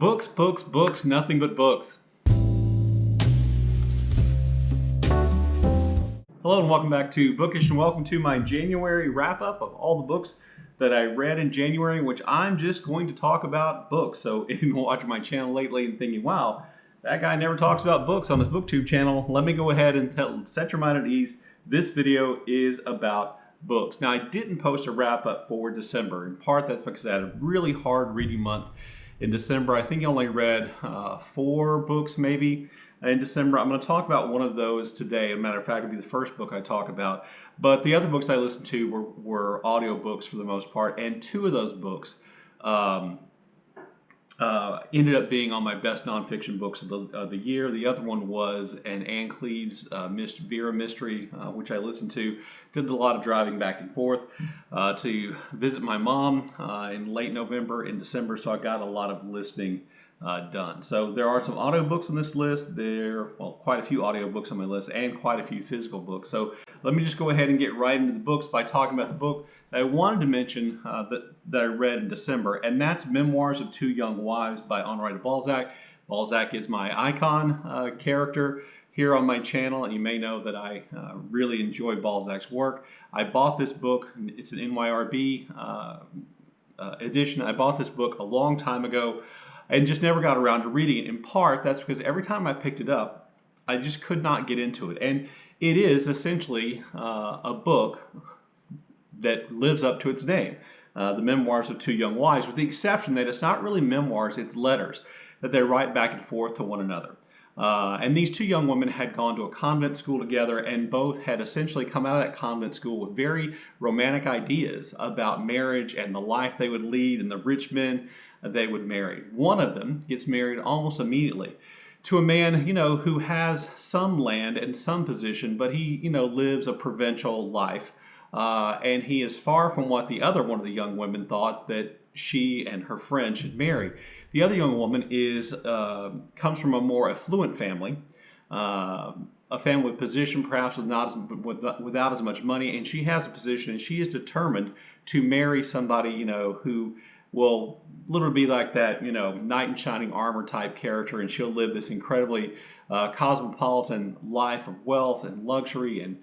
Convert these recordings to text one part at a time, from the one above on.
Books, books, books, nothing but books. Hello and welcome back to Bookish, and welcome to my January wrap-up of all the books that I read in January, which I'm just going to talk about books. So if you've been watching my channel lately and thinking, wow, that guy never talks about books on his BookTube channel, let me go ahead and set your mind at ease. This video is about books. Now, I didn't post a wrap-up for December. In part, that's because I had a really hard reading month in December. I think I only read 4 books maybe in December. I'm going to talk about one of those today. As a matter of fact, it'll be the first book I talk about. But the other books I listened to were audio books for the most part, and 2 of those books ended up being on my best nonfiction books of the year. The other one was an Anne Cleeves Vera mystery, which I listened to. Did a lot of driving back and forth to visit my mom in late November and December, so I got a lot of listening done. So there are some audiobooks on this list. Quite a few audiobooks on my list and quite a few physical books. So let me just go ahead and get right into the books by talking about the book that I wanted to mention that I read in December, and that's Memoirs of Two Young Wives by Honore de Balzac. Balzac is my icon character here on my channel, and you may know that I really enjoy Balzac's work. I bought this book. It's an NYRB edition. I bought this book a long time ago and just never got around to reading it. In part, that's because every time I picked it up, I just could not get into it. And it is essentially a book that lives up to its name, The Memoirs of Two Young Wives, with the exception that it's not really memoirs, it's letters that they write back and forth to one another. And these 2 young women had gone to a convent school together, and both had essentially come out of that convent school with very romantic ideas about marriage and the life they would lead and the rich men they would marry. One of them gets married almost immediately to a man, who has some land and some position, but he, lives a provincial life. And he is far from what the other one of the young women thought that she and her friend should marry. The other young woman comes from a more affluent family, a family with position, perhaps without as much money, and she has a position, and she is determined to marry somebody, who will literally be like that, knight in shining armor type character, and she'll live this incredibly cosmopolitan life of wealth and luxury and,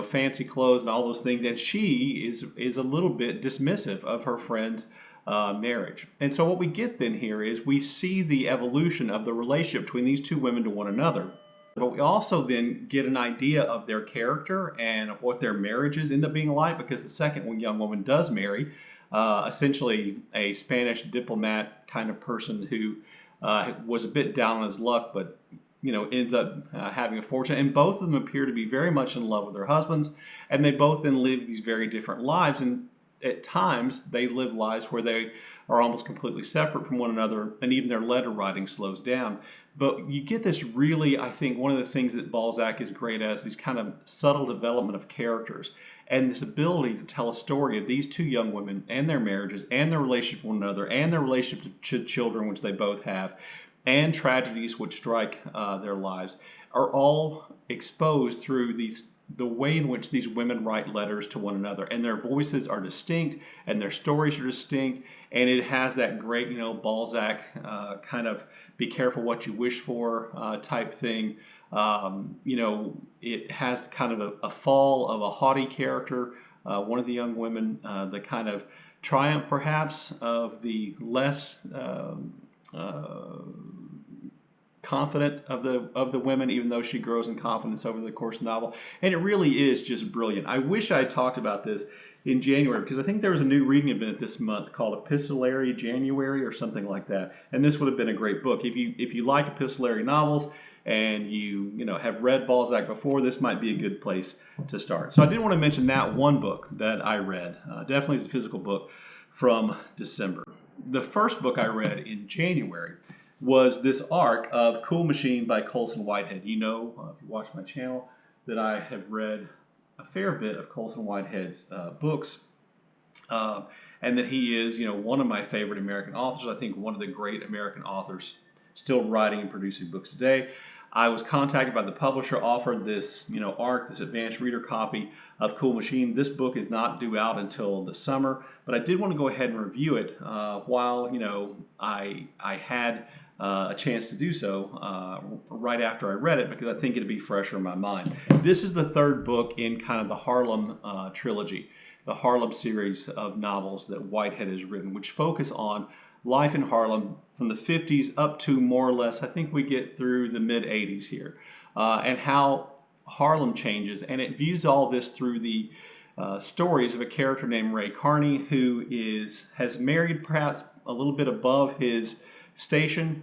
fancy clothes and all those things. And she is a little bit dismissive of her friend's marriage. And so what we get then here is we see the evolution of the relationship between these 2 women to one another. But we also then get an idea of their character and of what their marriages end up being like, because the second young woman does marry essentially a Spanish diplomat kind of person who was a bit down on his luck, but ends up having a fortune. And both of them appear to be very much in love with their husbands, and they both then live these very different lives. And at times they live lives where they are almost completely separate from one another, and even their letter writing slows down. But you get this really, I think, one of the things that Balzac is great at is these kind of subtle development of characters, and this ability to tell a story of these 2 young women and their marriages and their relationship with one another and their relationship to children, which they both have, and tragedies which strike their lives, are all exposed through the way in which these women write letters to one another. And their voices are distinct, and their stories are distinct, and it has that great, Balzac kind of be careful what you wish for type thing. It has kind of a fall of a haughty character, one of the young women, the kind of triumph perhaps of the less confident of the women, even though she grows in confidence over the course of the novel. And it really is just brilliant. I wish I had talked about this in January, because I think there was a new reading event this month called Epistolary January or something like that, and this would have been a great book. If you like epistolary novels and you have read Balzac before, this might be a good place to start. So I did want to mention that one book that I read. Definitely is a physical book from December. The first book I read in January was this arc of Cool Machine by Colson Whitehead. If you watch my channel, that I have read a fair bit of Colson Whitehead's books, and that he is, one of my favorite American authors. I think one of the great American authors still writing and producing books today. I was contacted by the publisher, offered this, ARC, this advanced reader copy of Cool Machine. This book is not due out until the summer, but I did want to go ahead and review it while, I had a chance to do so right after I read it because I think it'd be fresher in my mind. This is the third book in kind of the Harlem trilogy, the Harlem series of novels that Whitehead has written, which focus on life in Harlem from the 50s up to more or less, I think we get through the mid 80s here, and how Harlem changes. And it views all this through the stories of a character named Ray Carney, who has married perhaps a little bit above his station,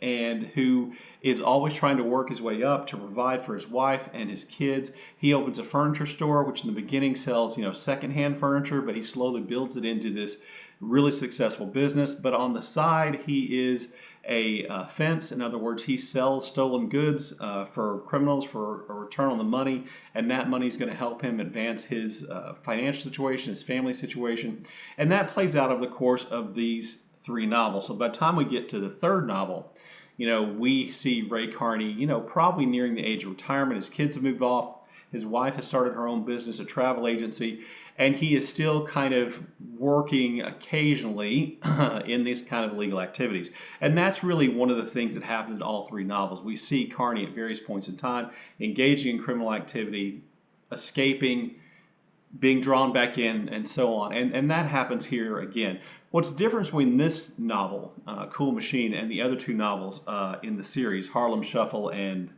and who is always trying to work his way up to provide for his wife and his kids. He opens a furniture store, which in the beginning sells, secondhand furniture, but he slowly builds it into this really successful business. But on the side, he is a fence. In other words, he sells stolen goods for criminals for a return on the money, and that money is going to help him advance his financial situation, his family situation. And that plays out over the course of these three novels. So by the time we get to the third novel, we see Ray Carney, probably nearing the age of retirement. His kids have moved off. His wife has started her own business, a travel agency, and he is still kind of working occasionally in these kind of illegal activities. And that's really one of the things that happens in all three novels. We see Carney at various points in time engaging in criminal activity, escaping, being drawn back in, and so on. And that happens here again. What's different between this novel, Cool Machine, and the other two novels in the series, Harlem Shuffle and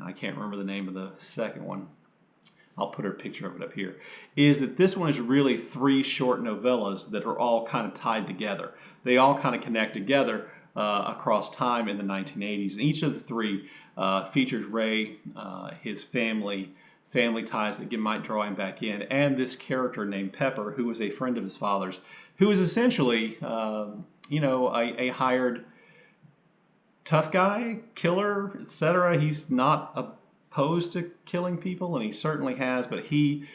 I can't remember the name of the second one, I'll put a picture of it up here, is that this one is really three short novellas that are all kind of tied together. They all kind of connect together across time in the 1980s. And each of the three features Ray, his family ties that might draw him back in, and this character named Pepper, who was a friend of his father's, who is essentially, a hired tough guy, killer, etc. He's not opposed to killing people, and he certainly has, but he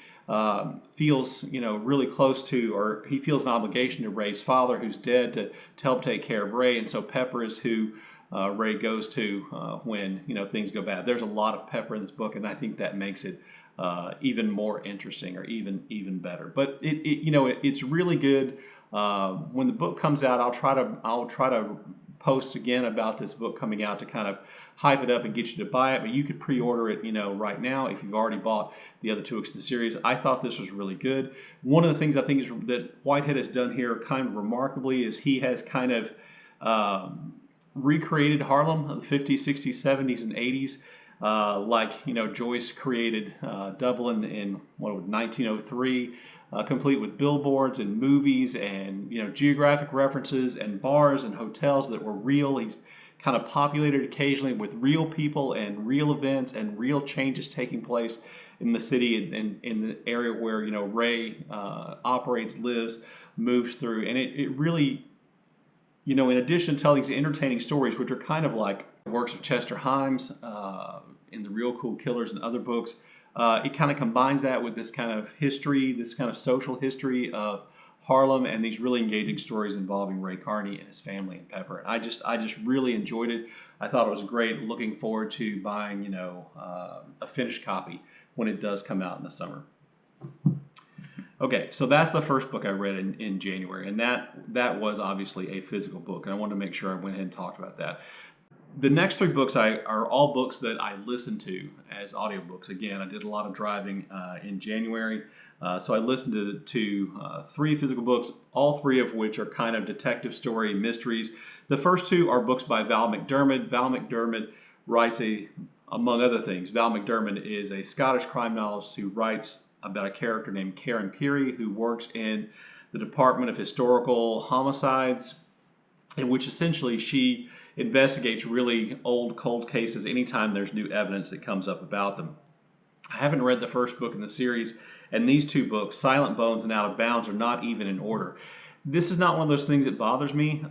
feels, really close to, or he feels an obligation to Ray's father, who's dead, to help take care of Ray. And so Pepper is who Ray goes to when things go bad. There's a lot of Pepper in this book, and I think that makes it even more interesting, or even better. But it's really good. When the book comes out, I'll try to post again about this book coming out to kind of hype it up and get you to buy it. But you could pre-order it, right now if you've already bought the other two books in the series. I thought this was really good. One of the things I think is that Whitehead has done here kind of remarkably is he has kind of recreated Harlem of the 50s, 60s, 70s, and 80s. Like Joyce created Dublin in 1903, complete with billboards and movies and geographic references and bars and hotels that were real. He's kind of populated occasionally with real people and real events and real changes taking place in the city and in the area where Ray operates, lives, moves through, and it really, in addition to telling these entertaining stories, which are kind of like works of Chester Himes in The Real Cool Killers and other books, it kind of combines that with this kind of history, this kind of social history of Harlem, and these really engaging stories involving Ray Carney and his family and Pepper. And I just really enjoyed it. I thought it was great. Looking forward to buying a finished copy when it does come out in the summer. Okay, so that's the first book I read in January, and that was obviously a physical book, and I wanted to make sure I went ahead and talked about that. The next three books are all books that I listened to as audiobooks. Again, I did a lot of driving in January, so I listened to three physical books, all three of which are kind of detective story mysteries. The first two are books by Val McDermid. Val McDermid writes among other things, Val McDermid is a Scottish crime novelist who writes about a character named Karen Peary, who works in the Department of Historical Homicides, in which essentially she investigates really old, cold cases anytime there's new evidence that comes up about them. I haven't read the first book in the series, and these two books, Silent Bones and Out of Bounds, are not even in order. This is not one of those things that bothers me.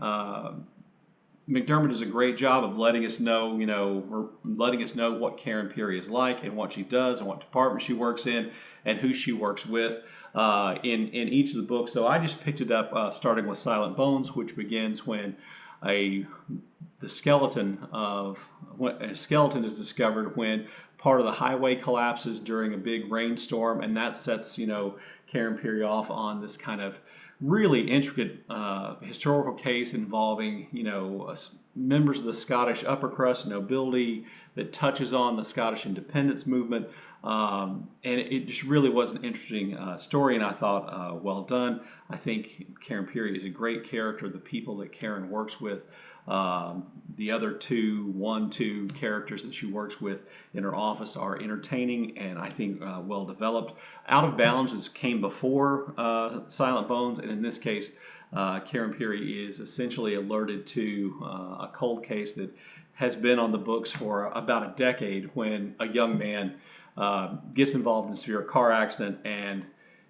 McDermid does a great job of letting us know what Karen Peary is like and what she does and what department she works in and who she works with in each of the books. So I just picked it up starting with Silent Bones, which begins when a skeleton is discovered when part of the highway collapses during a big rainstorm, and that sets Karen Peary off on this kind of really intricate historical case involving, members of the Scottish upper crust nobility that touches on the Scottish independence movement. And it just really was an interesting story, and I thought well done. I think Karen Peary is a great character. The people that Karen works with, the other two characters that she works with in her office are entertaining and I think well developed. Out of Bounds came before Silent Bones, and in this case, Karen Peary is essentially alerted to a cold case that has been on the books for about a decade when a young man gets involved in a severe car accident, and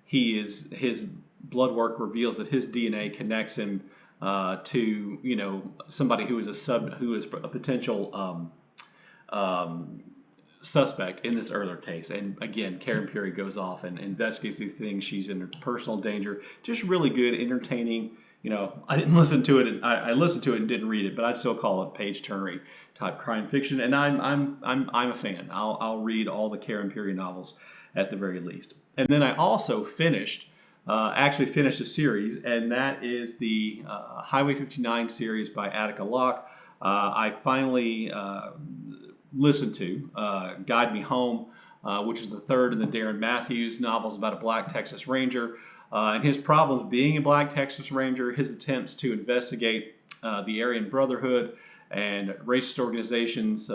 his blood work reveals that his DNA connects him to somebody who is a potential suspect in this earlier case. And again, Karen Peary goes off and investigates these things. She's in personal danger. Just really good, entertaining. I didn't listen to it, and I listened to it and didn't read it, but I still call it page-turnery type crime fiction. And I'm a fan. I'll read all the Karen Peary novels at the very least. And then I also actually finished a series, and that is the Highway 59 series by Akkad. I finally listened to Guide Me Home, which is the third in the Darren Matthews novels about a black Texas Ranger. And his problems being a black Texas Ranger, his attempts to investigate the Aryan Brotherhood and racist organizations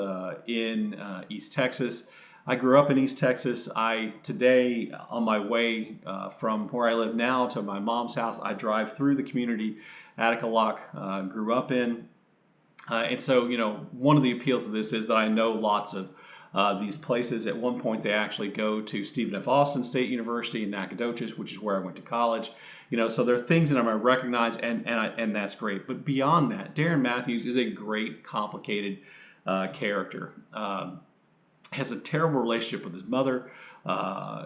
in East Texas. I grew up in East Texas. Today, on my way from where I live now to my mom's house, I drive through the community Akkad grew up in. And so, one of the appeals of this is that I know lots of these places. At one point, they actually go to Stephen F. Austin State University in Nacogdoches, which is where I went to college. So there are things that I might recognize, and that's great. But beyond that, Darren Matthews is a great, complicated character. Has a terrible relationship with his mother.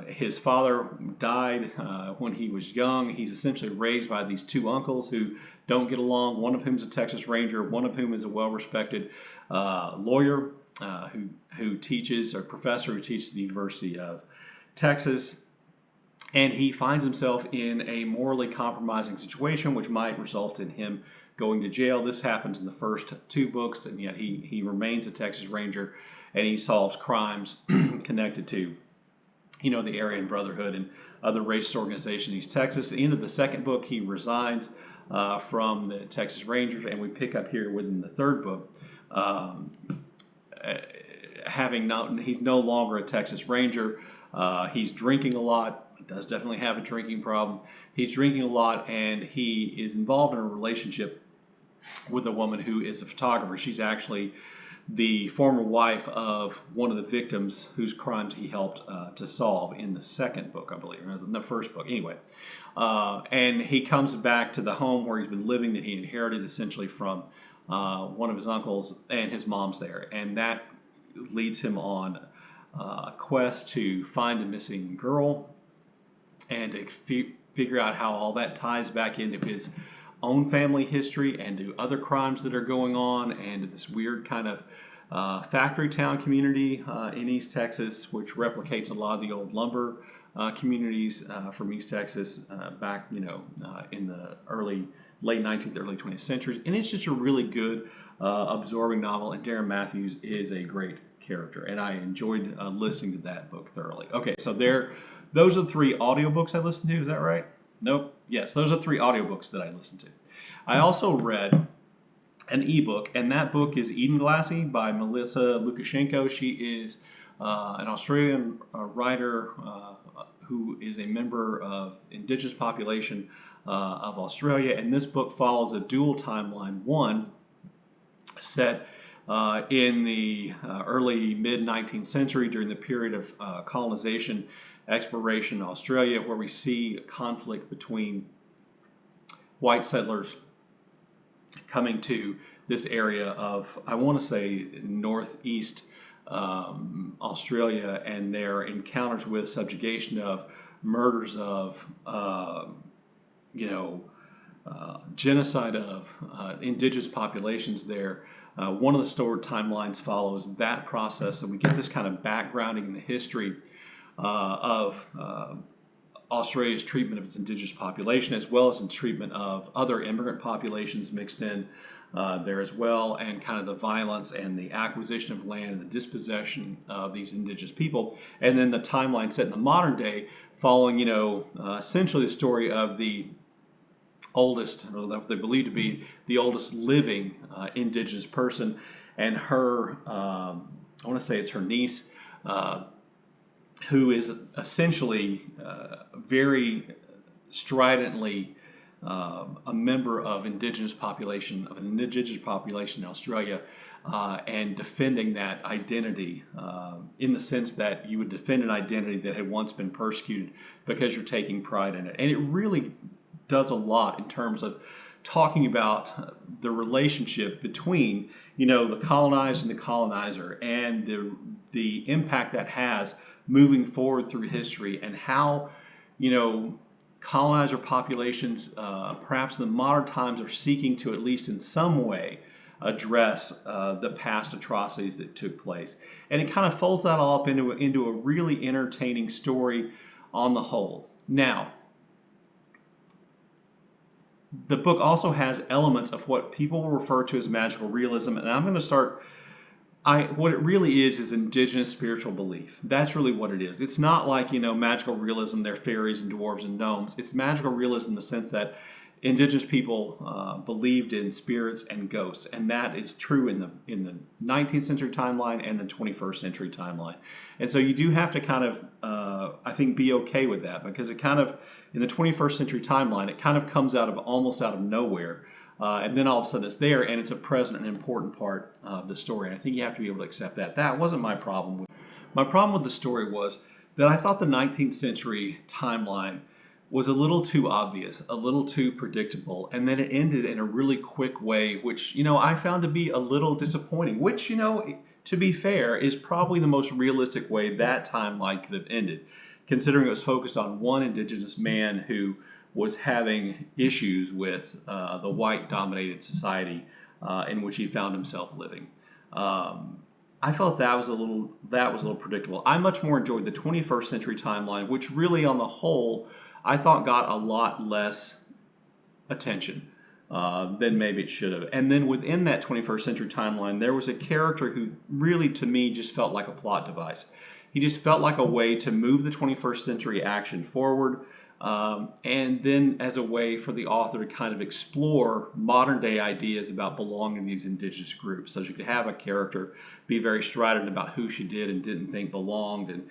His father died when he was young. He's essentially raised by these two uncles who don't get along. One of whom is a Texas Ranger. One of whom is a well-respected lawyer who teaches, or professor who teaches at the University of Texas. And he finds himself in a morally compromising situation, which might result in him going to jail. This happens in the first two books, and yet he remains a Texas Ranger, and he solves crimes connected to, the Aryan Brotherhood and other racist organizations in East Texas. At the end of the second book, he resigns from the Texas Rangers, and we pick up here within the third book. He's no longer a Texas Ranger. He's drinking a lot. He does definitely have a drinking problem. He's drinking a lot, and he is involved in a relationship with a woman who is a photographer. She's actually the former wife of one of the victims whose crimes he helped to solve in the second book, I believe, or in the first book. Anyway, and he comes back to the home where he's been living that he inherited essentially from one of his uncles, and his mom's there. And that leads him on a quest to find a missing girl and to figure out how all that ties back into his own family history and to other crimes that are going on, and to this weird kind of factory town community in East Texas, which replicates a lot of the old lumber communities from East Texas back, in the late 19th, early 20th centuries. And it's just a really good, absorbing novel, and Darren Matthews is a great character, and I enjoyed listening to that book thoroughly. Okay, so those are the three audiobooks I listened to, is that right? Nope. Yes, those are three audiobooks that I listened to. I also read an ebook, and that book is Edenglassie by Melissa Luchashenko. She is an Australian writer who is a member of indigenous population of Australia, and this book follows a dual timeline. One set in the early mid-19th century during the period of colonization, exploration in Australia, where we see a conflict between white settlers coming to this area of, I want to say, northeast Australia, and their encounters with subjugation of murders of, genocide of indigenous populations there. One of the stored timelines follows that process, so we get this kind of backgrounding in the history of Australia's treatment of its indigenous population, as well as in treatment of other immigrant populations mixed in there as well, and kind of the violence and the acquisition of land and the dispossession of these indigenous people, and then the timeline set in the modern day, following, essentially the story of the oldest, or what they believe to be the oldest living indigenous person, and her, I want to say it's her niece, who is essentially very stridently a member of an indigenous population in Australia, and defending that identity in the sense that you would defend an identity that had once been persecuted because you're taking pride in it. And it really does a lot in terms of talking about the relationship between, the colonized and the colonizer, and the impact that has moving forward through history, and how, colonizer populations, perhaps in the modern times, are seeking to, at least in some way, address the past atrocities that took place. And it kind of folds that all up into a really entertaining story on the whole. Now, the book also has elements of what people will refer to as magical realism, and I'm going to start. What it really is indigenous spiritual belief. That's really what it is. It's not like, magical realism, they're fairies and dwarves and gnomes. It's magical realism in the sense that indigenous people believed in spirits and ghosts, and that is true in the 19th century timeline and the 21st century timeline. And so you do have to kind of, I think, be okay with that, because it kind of, in the 21st century timeline, it kind of comes almost out of nowhere. And then all of a sudden it's there, and it's a present and important part of the story. And I think you have to be able to accept that. That wasn't my problem. My problem with the story was that I thought the 19th century timeline was a little too obvious, a little too predictable, and then it ended in a really quick way, which, I found to be a little disappointing, which, to be fair, is probably the most realistic way that timeline could have ended, considering it was focused on one indigenous man who was having issues with the white-dominated society in which he found himself living. I felt that was a little predictable. I much more enjoyed the 21st century timeline, which really, on the whole, I thought got a lot less attention than maybe it should have. And then within that 21st century timeline, there was a character who really, to me, just felt like a plot device. He just felt like a way to move the 21st century action forward, and then as a way for the author to kind of explore modern day ideas about belonging to these indigenous groups. So you could have a character be very strident about who she did and didn't think belonged, and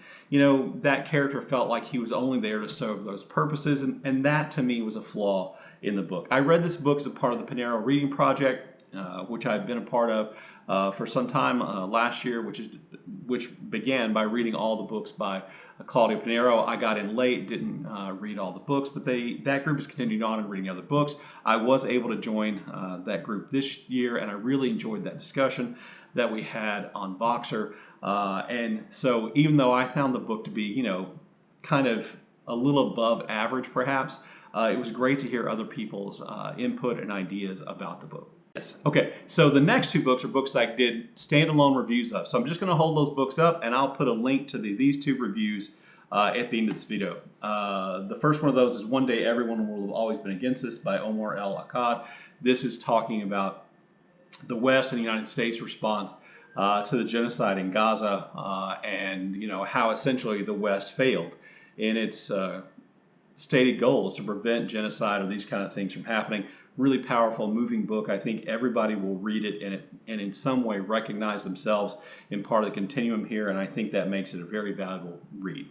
that character felt like he was only there to serve those purposes, and that to me was a flaw in the book. I read this book as a part of the Panero Reading Project, which I've been a part of for some time last year, which began by reading all the books by Claudia Panero. I got in late, didn't read all the books, but that group has continued on and reading other books. I was able to join that group this year, and I really enjoyed that discussion that we had on Voxer. And so even though I found the book to be, kind of a little above average perhaps, it was great to hear other people's input and ideas about the book. Yes. Okay, so the next two books are books that I did standalone reviews of. So I'm just going to hold those books up, and I'll put a link to these two reviews at the end of this video. The first one of those is One Day Everyone Will Have Always Been Against Us by Omar El Akkad. This is talking about the West and the United States response to the genocide in Gaza, and how essentially the West failed in its stated goals to prevent genocide or these kind of things from happening. Really powerful, moving book. I think everybody will read it and in some way recognize themselves in part of the continuum here, and I think that makes it a very valuable read.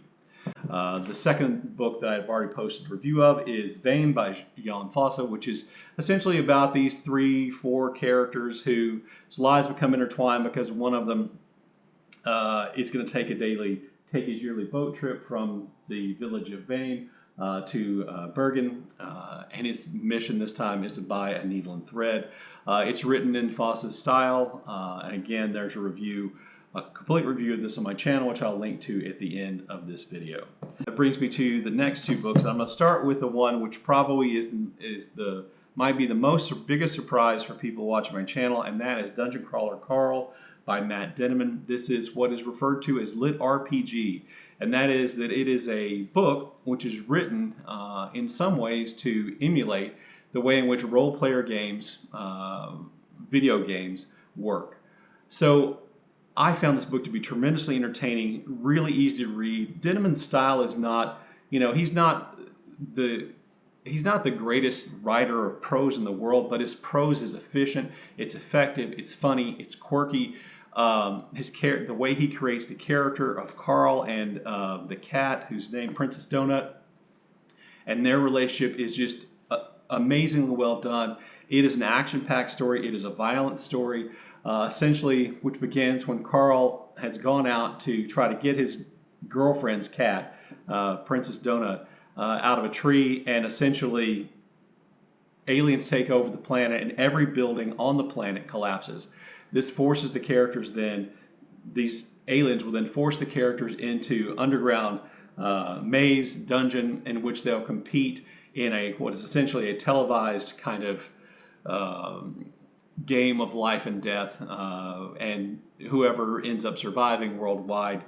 The second book that I've already posted a review of is Vaim by Jon Fosse, which is essentially about these 3-4 characters whose lives become intertwined because one of them is going to take his yearly boat trip from the village of Vaim to Bergen, and his mission this time is to buy a needle and thread. It's written in Fosse's style, and again, there's a complete review of this on my channel, which I'll link to at the end of this video. That brings me to the next two books. I'm going to start with the one which probably might be the biggest surprise for people watching my channel, and that is Dungeon Crawler Carl by Dinniman. This is what is referred to as lit RPG. and that is that it is a book which is written in some ways to emulate the way in which role-player games, video games, work. So I found this book to be tremendously entertaining, really easy to read. Dinniman's style is not, he's not the greatest writer of prose in the world, but his prose is efficient, it's effective, it's funny, it's quirky. The way he creates the character of Carl and the cat, who's named Princess Donut, and their relationship is just amazingly well done. It is an action-packed story. It is a violent story, essentially, which begins when Carl has gone out to try to get his girlfriend's cat, Princess Donut, out of a tree, and essentially aliens take over the planet, and every building on the planet collapses. This forces the characters then, these aliens will then force the characters into underground maze, dungeon, in which they'll compete in what is essentially a televised kind of game of life and death, and whoever ends up surviving worldwide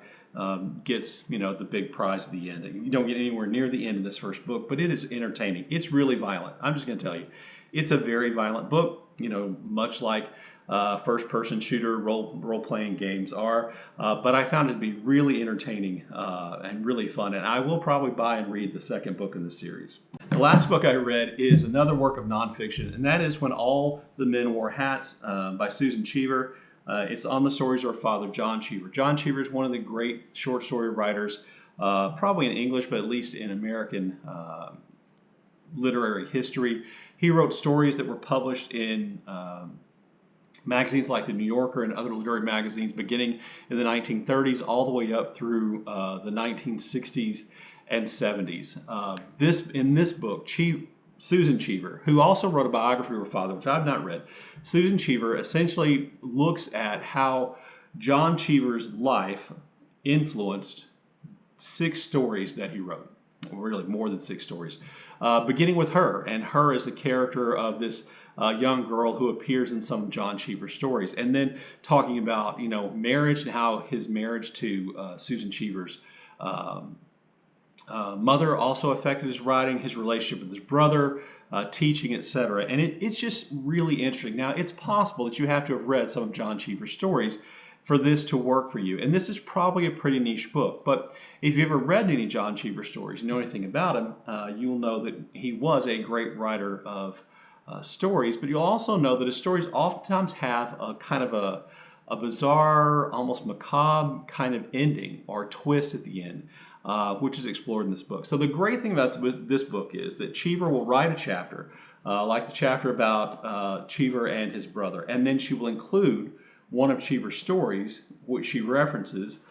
gets, the big prize at the end. You don't get anywhere near the end of this first book, but it is entertaining. It's really violent. I'm just going to tell you, it's a very violent book. Much like first-person shooter role-playing games are, but I found it to be really entertaining and really fun, and I will probably buy and read the second book in the series. The last book I read is another work of nonfiction, and that is When All the Men Wore Hats by Susan Cheever. It's on the stories of her father, Jon Cheever. Jon Cheever is one of the great short story writers, probably in English, but at least in American literary history. He wrote stories that were published in magazines like The New Yorker and other literary magazines beginning in the 1930s all the way up through the 1960s and 70s. In this book, Susan Cheever, who also wrote a biography of her father, which I've not read, Susan Cheever essentially looks at how Jon Cheever's life influenced 6 stories that he wrote, or really more than 6 stories, beginning with her, and her as a character of this young girl who appears in some of Jon Cheever's stories, and then talking about marriage and how his marriage to Susan Cheever's mother also affected his writing, his relationship with his brother, teaching, etc. And it's just really interesting. Now, it's possible that you have to have read some of Jon Cheever's stories for this to work for you. And this is probably a pretty niche book. But if you've ever read any Jon Cheever stories, you know anything about him, you'll know that he was a great writer of stories. But you'll also know that his stories oftentimes have a kind of a bizarre, almost macabre kind of ending or twist at the end, which is explored in this book. So the great thing about this book is that Cheever will write a chapter, like the chapter about Cheever and his brother, and then she will include one of Cheever's stories, which she references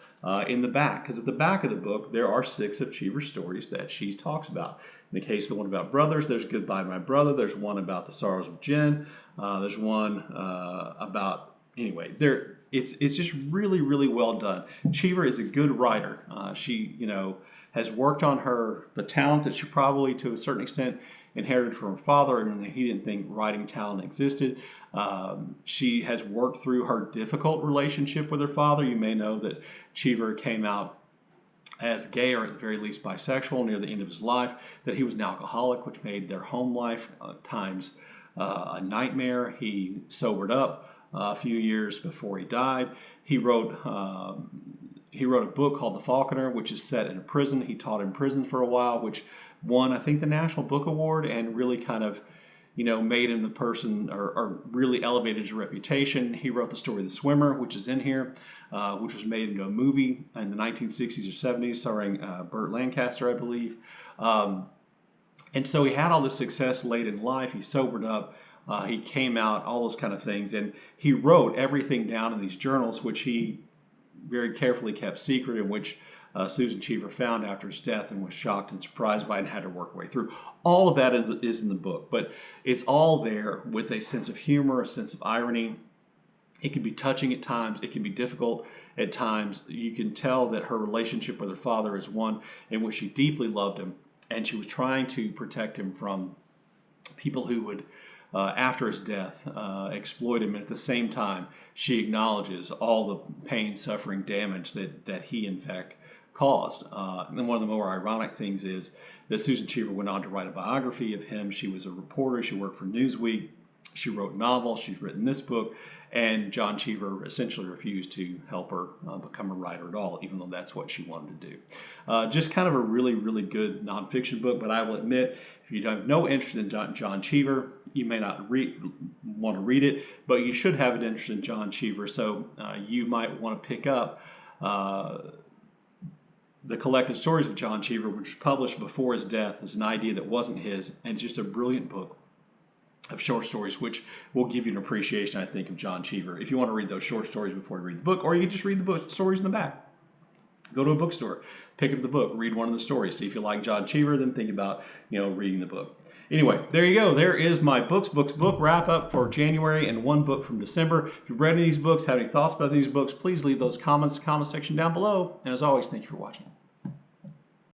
in the back, because at the back of the book there are 6 of Cheever's stories that she talks about. In the case of the one about brothers, there's Goodbye My Brother, there's one about The Sorrows of Jen, there's one about, anyway, it's just really, really well done. Cheever is a good writer. She, has worked on the talent that she probably, to a certain extent, inherited from her father, and he didn't think writing talent existed. She has worked through her difficult relationship with her father. You may know that Cheever came out as gay, or at the very least bisexual, near the end of his life, that he was an alcoholic, which made their home life at times a nightmare. He sobered up a few years before he died. He wrote a book called The Falconer, which is set in a prison. He taught in prison for a while, which won, I think, the National Book Award, and really kind of, made him the person, or really elevated his reputation. He wrote the story The Swimmer, which is in here, which was made into a movie in the 1960s or 70s, starring Burt Lancaster, I believe. And so he had all this success late in life. He sobered up. He came out, all those kind of things. And he wrote everything down in these journals, which he very carefully kept secret, in which Susan Cheever found after his death and was shocked and surprised by it and had to work her way through. All of that is in the book, but it's all there with a sense of humor, a sense of irony. It can be touching at times. It can be difficult at times. You can tell that her relationship with her father is one in which she deeply loved him, and she was trying to protect him from people who would, after his death, exploit him. And at the same time, she acknowledges all the pain, suffering, damage that he, in fact, caused. And one of the more ironic things is that Susan Cheever went on to write a biography of him. She was a reporter. She worked for Newsweek. She wrote novels. She's written this book. And Jon Cheever essentially refused to help her become a writer at all, even though that's what she wanted to do. Just kind of a really, really good nonfiction book. But I will admit, if you have no interest in Jon Cheever, you may not want to read it, but you should have an interest in Jon Cheever. So you might want to pick up The Collected Stories of Jon Cheever, which was published before his death as an idea that wasn't his, and just a brilliant book of short stories, which will give you an appreciation, I think, of Jon Cheever. If you want to read those short stories before you read the book, or you can just read the book stories in the back. Go to a bookstore, pick up the book, read one of the stories. See if you like Jon Cheever, then think about reading the book. Anyway, there you go. There is my book wrap up for January and one book from December. If you've read any of these books, have any thoughts about these books, please leave those comments in the comment section down below. And as always, thank you for watching.